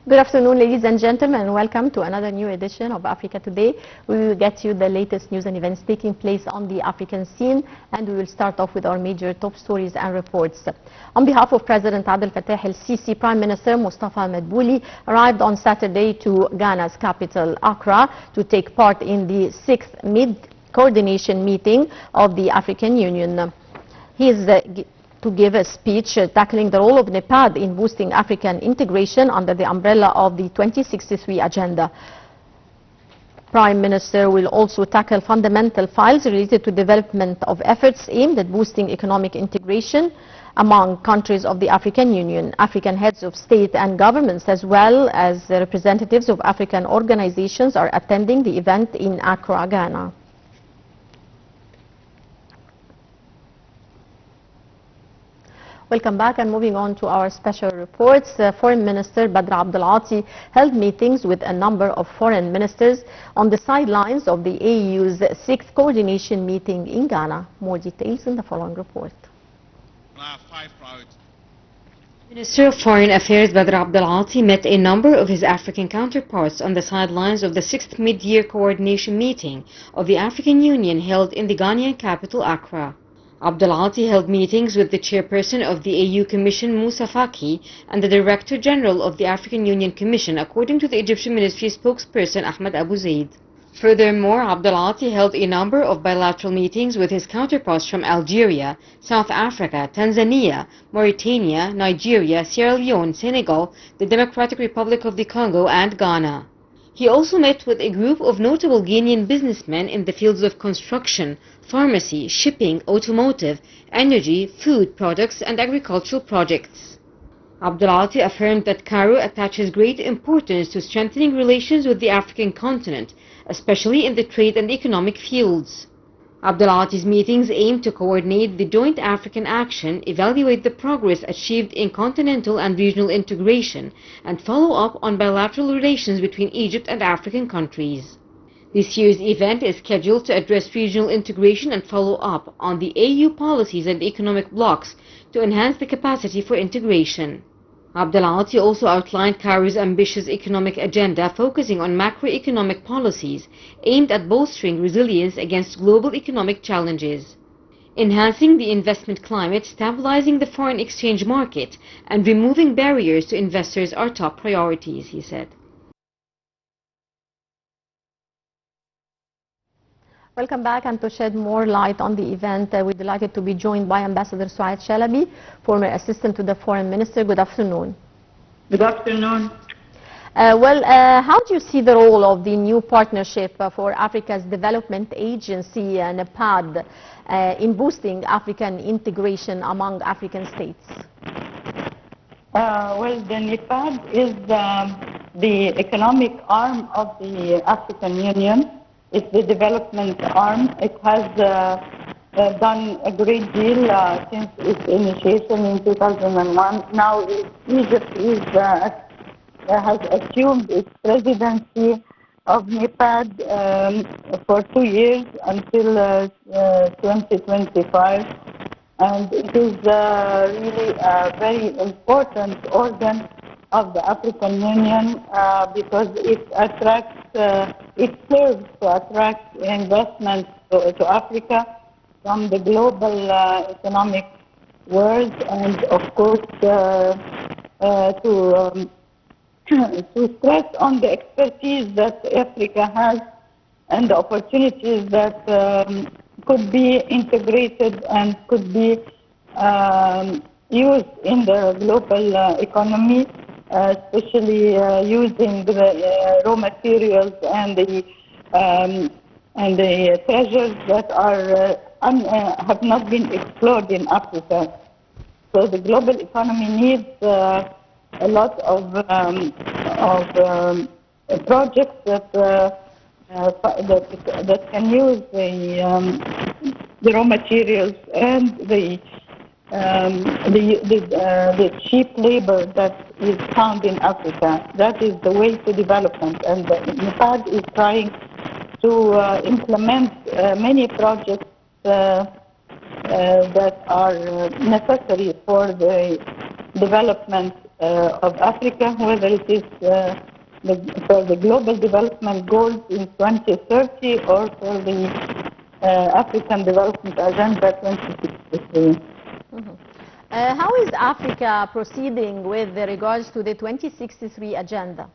Good afternoon, ladies and gentlemen, and welcome to another new edition of Africa Today. We will get you the latest news and events taking place on the African scene, and we will start off with our major top stories and reports. On behalf of President Abdel Fattah el-Sisi, Prime Minister Mustafa Madbouli arrived on Saturday to Ghana's capital, Accra, to take part in the 6th mid-coordination meeting of the African Union. He is to give a speech tackling the role of NEPAD in boosting African integration under the umbrella of the 2063 agenda. Prime Minister will also tackle fundamental files related to development of efforts aimed at boosting economic integration among countries of the African Union. African heads of state and governments, as well as representatives of African organizations, are attending the event in Accra, Ghana. Welcome back, and moving on to our special reports. Foreign Minister Badr Abdel Ati held meetings with a number of foreign ministers on the sidelines of the AU's 6th coordination meeting in Ghana. More details in the following report. Minister of Foreign Affairs Badr Abdel Ati met a number of his African counterparts on the sidelines of the 6th mid-year coordination meeting of the African Union held in the Ghanaian capital, Accra. Abdel Ati held meetings with the chairperson of the AU Commission, Moussa Faki, and the Director General of the African Union Commission, according to the Egyptian Ministry spokesperson Ahmed Abu Zaid. Furthermore, Abdel Ati held a number of bilateral meetings with his counterparts from Algeria, South Africa, Tanzania, Mauritania, Nigeria, Sierra Leone, Senegal, the Democratic Republic of the Congo, and Ghana. He also met with a group of notable Ghanaian businessmen in the fields of construction, pharmacy, shipping, automotive, energy, food products, and agricultural projects. Abdel Ati affirmed that Cairo attaches great importance to strengthening relations with the African continent, especially in the trade and economic fields. Abdel Ati's meetings aim to coordinate the joint African action, evaluate the progress achieved in continental and regional integration, and follow up on bilateral relations between Egypt and African countries. This year's event is scheduled to address regional integration and follow up on the AU policies and economic blocs to enhance the capacity for integration. Abdel Ati also outlined Cairo's ambitious economic agenda focusing on macroeconomic policies aimed at bolstering resilience against global economic challenges. Enhancing the investment climate, stabilizing the foreign exchange market, and removing barriers to investors are top priorities, he said. Welcome back, and to shed more light on the event, we're delighted to be joined by Ambassador Sou'ad Shalaby, former assistant to the Foreign Minister. Good afternoon. Good afternoon. How do you see the role of the new partnership for Africa's Development Agency, NEPAD, in boosting African integration among African states? The NEPAD is the economic arm of the African Union. It's the development arm. It has done a great deal since its initiation in 2001. Now Egypt has assumed its presidency of NEPAD for 2 years until 2025. And it is really a very important organ of the African Union because it attracts, it serves to attract investments to Africa from the global economic world, and of course to stress on the expertise that Africa has and the opportunities that could be integrated and could be used in the global economy, especially using the raw materials and the treasures that are have not been explored in Africa. So the global economy needs a lot of projects that can use the raw materials and the cheap labor that is found in Africa. That is the way to development, and NEPAD is trying to implement many projects that are necessary for the development of Africa, whether it is for the global development goals in 2030 or for the African Development Agenda 2063. How is Africa proceeding with regards to the 2063 agenda?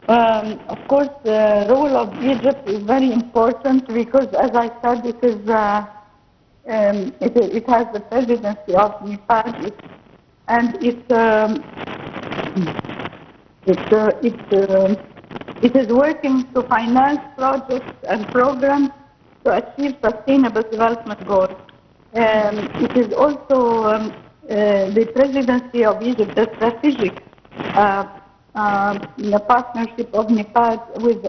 Of course, the role of Egypt is very important because, as I said, it has the presidency of NEPAD, and it is working to finance projects and programs to achieve sustainable development goals. It is also the presidency of Egypt, the strategic the partnership of NEPAD with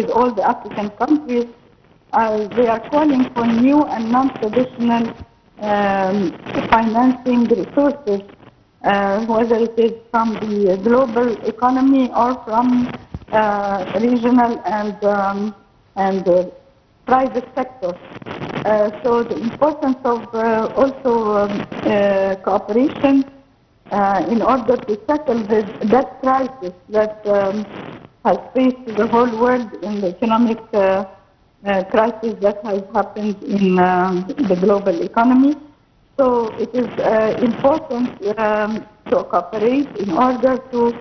all the African countries. They are calling for new and non-traditional financing resources, whether it is from the global economy or from regional and private sector. So the importance of also cooperation in order to tackle the debt crisis that has faced the whole world in the economic crisis that has happened in the global economy. So it is important to cooperate in order to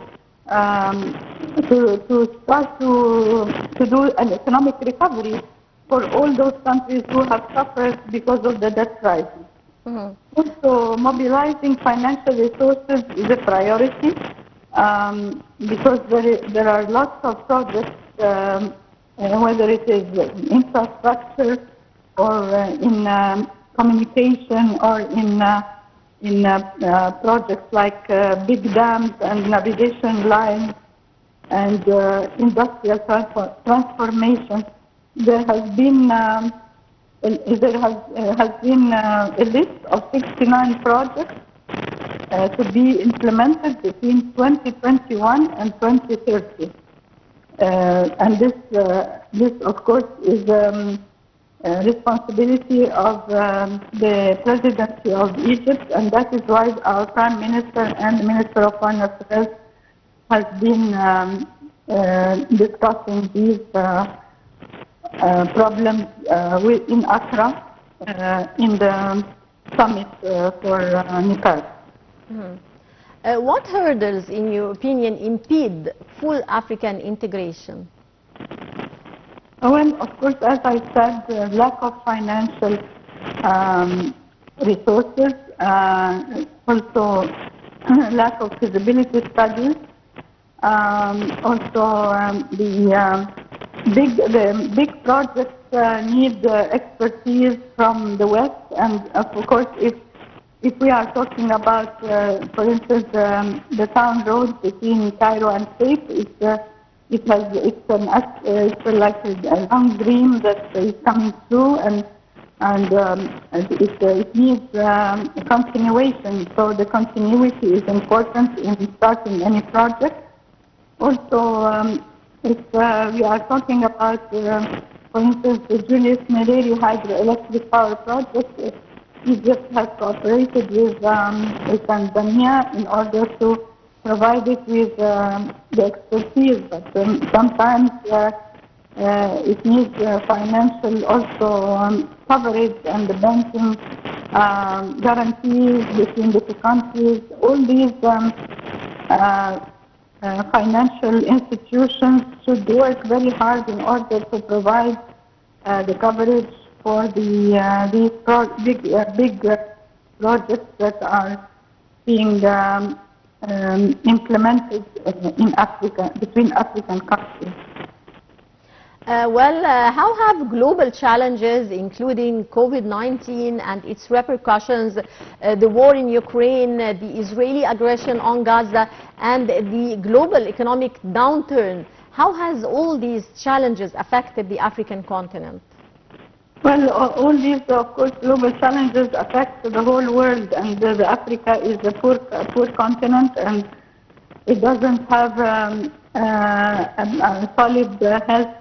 start to do an economic recovery for all those countries who have suffered because of the debt crisis. Also, mobilizing financial resources is a priority because there are lots of projects, whether it is infrastructure or in communication or in projects like big dams and navigation lines and industrial transformation. There has been a list of 69 projects to be implemented between 2021 and 2030. And this, of course, is responsibility of the presidency of Egypt, and that is why our Prime Minister and the Minister of Foreign Affairs has been discussing these problems in Accra in the summit for Nepal. What hurdles, in your opinion, impede full African integration? Well, of course, as I said, lack of financial resources, also lack of feasibility studies, also the big projects need expertise from the West, and of course, if we are talking about, for instance, the town road between Cairo and Cape, it's like a long dream that is coming through, and it needs continuation. So the continuity is important in starting any project. Also, if we are talking about, for instance, the Julius Nyerere hydroelectric power project, Egypt has cooperated with Tanzania in order to provide it with the expertise, but sometimes it needs financial also coverage and the banking guarantees between the two countries. All these financial institutions should work very hard in order to provide the coverage for these big projects that are being implemented in Africa, between African countries. How have global challenges, including COVID-19 and its repercussions, the war in Ukraine, the Israeli aggression on Gaza, and the global economic downturn, how has all these challenges affected the African continent? Well, all these, of course, global challenges affect the whole world, and Africa is a poor continent, and it doesn't have a solid health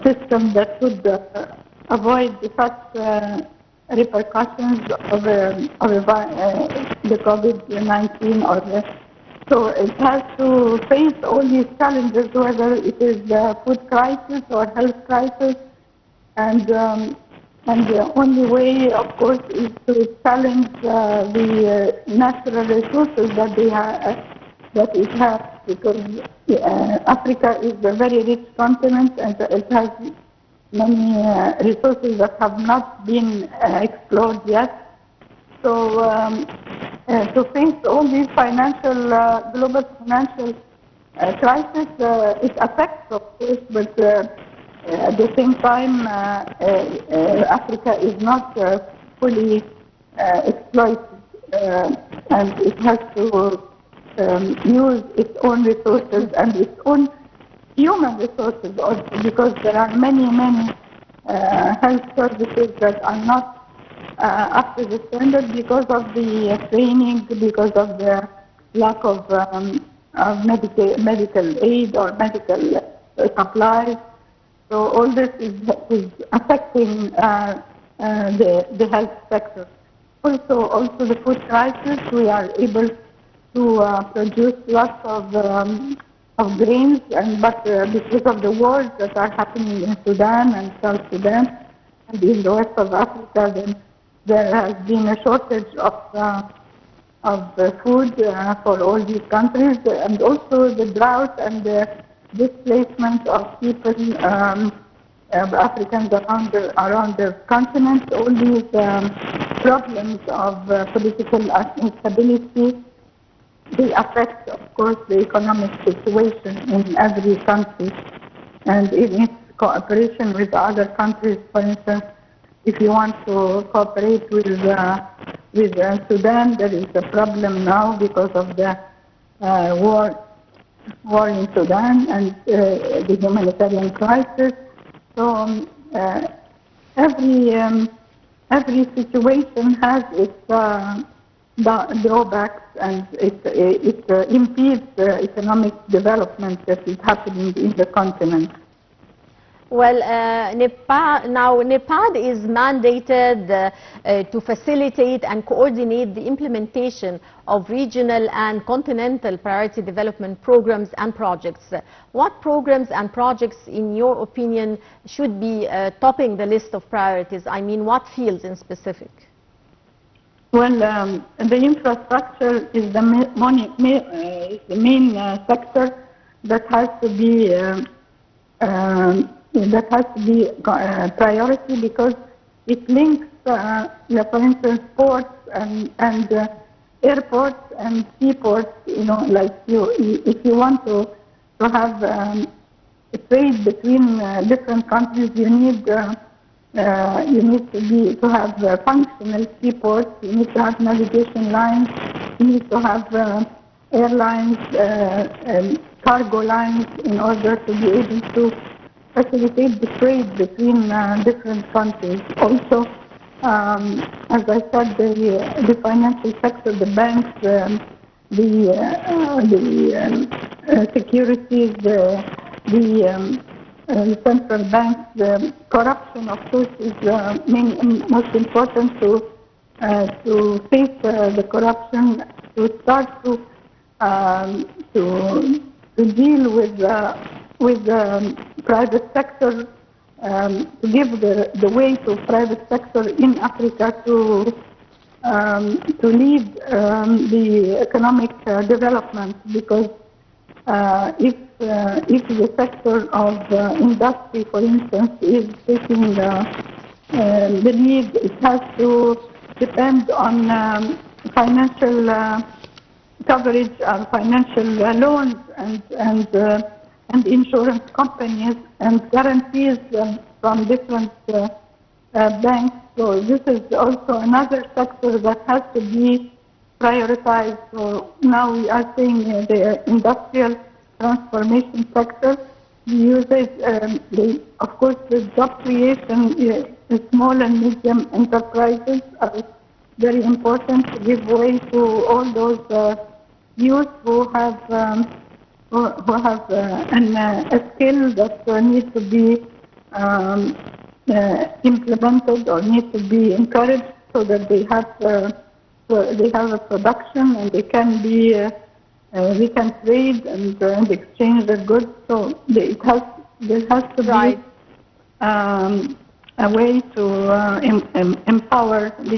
system that would avoid such repercussions of the COVID-19 or so it has to face all these challenges, whether it is the food crisis or health crisis, and the only way, of course, is to challenge the natural resources that that it has, because Africa is a very rich continent and it has many resources that have not been explored yet. So to face all these global financial crisis, it affects, of course, but at the same time, Africa is not fully exploited, and it has to use its own resources and its own human resources also, because there are many health services that are not up to the standard because of the training, because of the lack of medical aid or medical supplies. So all this is affecting the health sector. Also the food crisis. We are able to produce lots of grains, but because of the wars that are happening in Sudan and South Sudan and in the west of Africa, then there has been a shortage of food for all these countries, and also the drought and the displacement of people, Africans around the continent. All these problems of political instability, they affect, of course, the economic situation in every country, and in its cooperation with other countries. For instance, if you want to cooperate with Sudan, there is a problem now because of the war in Sudan and the humanitarian crisis. So every situation has its drawbacks, and it impedes economic development that is happening in the continent. Well, NEPAD is mandated to facilitate and coordinate the implementation of regional and continental priority development programs and projects. What programs and projects, in your opinion, should be topping the list of priorities? I mean, what fields in specific? Well, the infrastructure is the main sector that has to be priority, because it links, for instance, ports and airports and seaports. You know, like if you want to have trade between different countries, you need to have functional seaports. You need to have navigation lines. You need to have airlines and cargo lines in order to be able to facilitate the trade between different countries. Also, as I said, the financial sector, the banks, the securities, the central banks, the corruption, of course, is most important to face the corruption, to start to deal with the private sector, to give the way to private sector in Africa to lead the economic development, because if the sector of industry, for instance, is taking the lead, it has to depend on financial coverage, financial loans, and insurance companies, and guarantees from different banks. So this is also another sector that has to be prioritized. So now we are seeing the industrial transformation sector. Of course, the job creation, small and medium enterprises are very important to give way to all those youth who have a skill that needs to be implemented or need to be encouraged so that they have a production and they can be we can trade and exchange their goods. So there has to be a way to empower the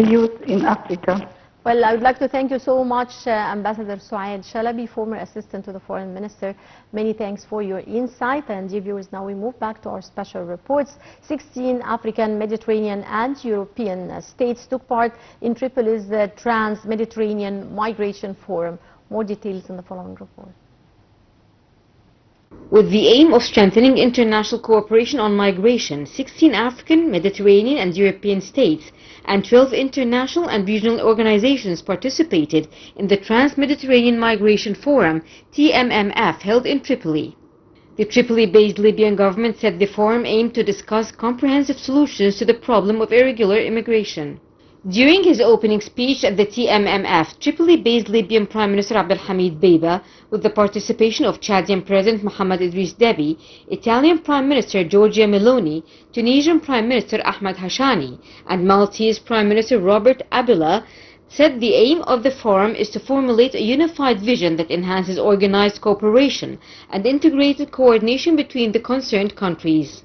youth in Africa. Well, I would like to thank you so much, Ambassador Sou'ad Shalaby, former assistant to the foreign minister. Many thanks for your insight. And dear viewers, now we move back to our special reports. 16 African, Mediterranean and European states took part in Tripoli's Trans-Mediterranean Migration Forum. More details in the following report. With the aim of strengthening international cooperation on migration, 16 African, Mediterranean and European states and 12 international and regional organizations participated in the Trans-Mediterranean Migration Forum, TMMF, held in Tripoli. The Tripoli-based Libyan government said the forum aimed to discuss comprehensive solutions to the problem of irregular immigration. During his opening speech at the TMMF, Tripoli-based Libyan Prime Minister Abdelhamid Dbeibeh, with the participation of Chadian President Mohamed Idriss Déby, Italian Prime Minister Giorgia Meloni, Tunisian Prime Minister Ahmed Hashani, and Maltese Prime Minister Robert Abila, said the aim of the forum is to formulate a unified vision that enhances organized cooperation and integrated coordination between the concerned countries.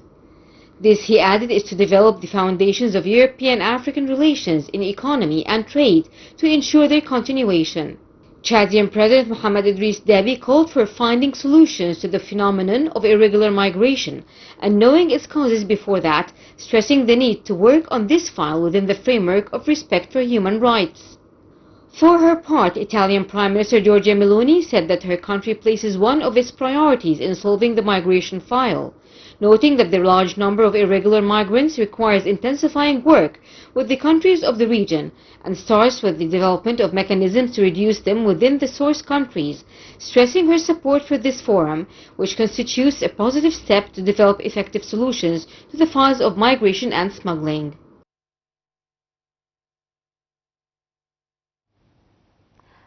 This, he added, is to develop the foundations of European-African relations in economy and trade to ensure their continuation. Chadian President Mohamed Idriss Déby called for finding solutions to the phenomenon of irregular migration and knowing its causes before that, stressing the need to work on this file within the framework of respect for human rights. For her part, Italian Prime Minister Giorgia Meloni said that her country places one of its priorities in solving the migration file, noting that the large number of irregular migrants requires intensifying work with the countries of the region and starts with the development of mechanisms to reduce them within the source countries, stressing her support for this forum, which constitutes a positive step to develop effective solutions to the files of migration and smuggling.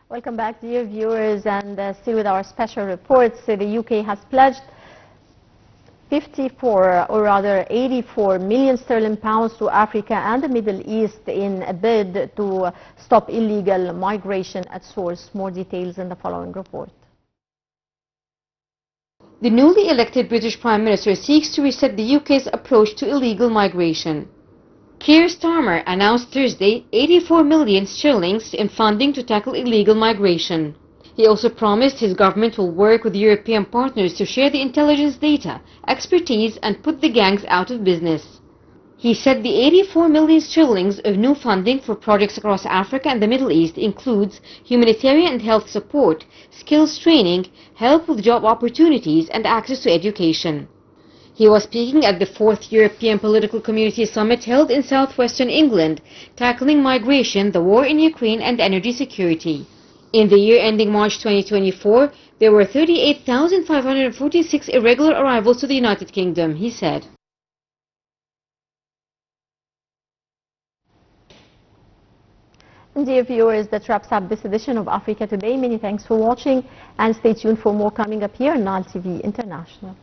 Welcome back, dear viewers, and still with our special reports. The UK has pledged 84 million sterling pounds to Africa and the Middle East in a bid to stop illegal migration at source. More details in the following report. The newly elected British Prime Minister seeks to reset the UK's approach to illegal migration. Keir Starmer announced Thursday 84 million sterling in funding to tackle illegal migration. He also promised his government will work with European partners to share the intelligence data, expertise and put the gangs out of business. He said the 84 million sterling of new funding for projects across Africa and the Middle East includes humanitarian and health support, skills training, help with job opportunities and access to education. He was speaking at the 4th European Political Community Summit held in southwestern England, tackling migration, the war in Ukraine and energy security. In the year ending March 2024, there were 38,546 irregular arrivals to the United Kingdom, he said. Dear viewers, that wraps up this edition of Africa Today. Many thanks for watching and stay tuned for more coming up here on Nile TV International.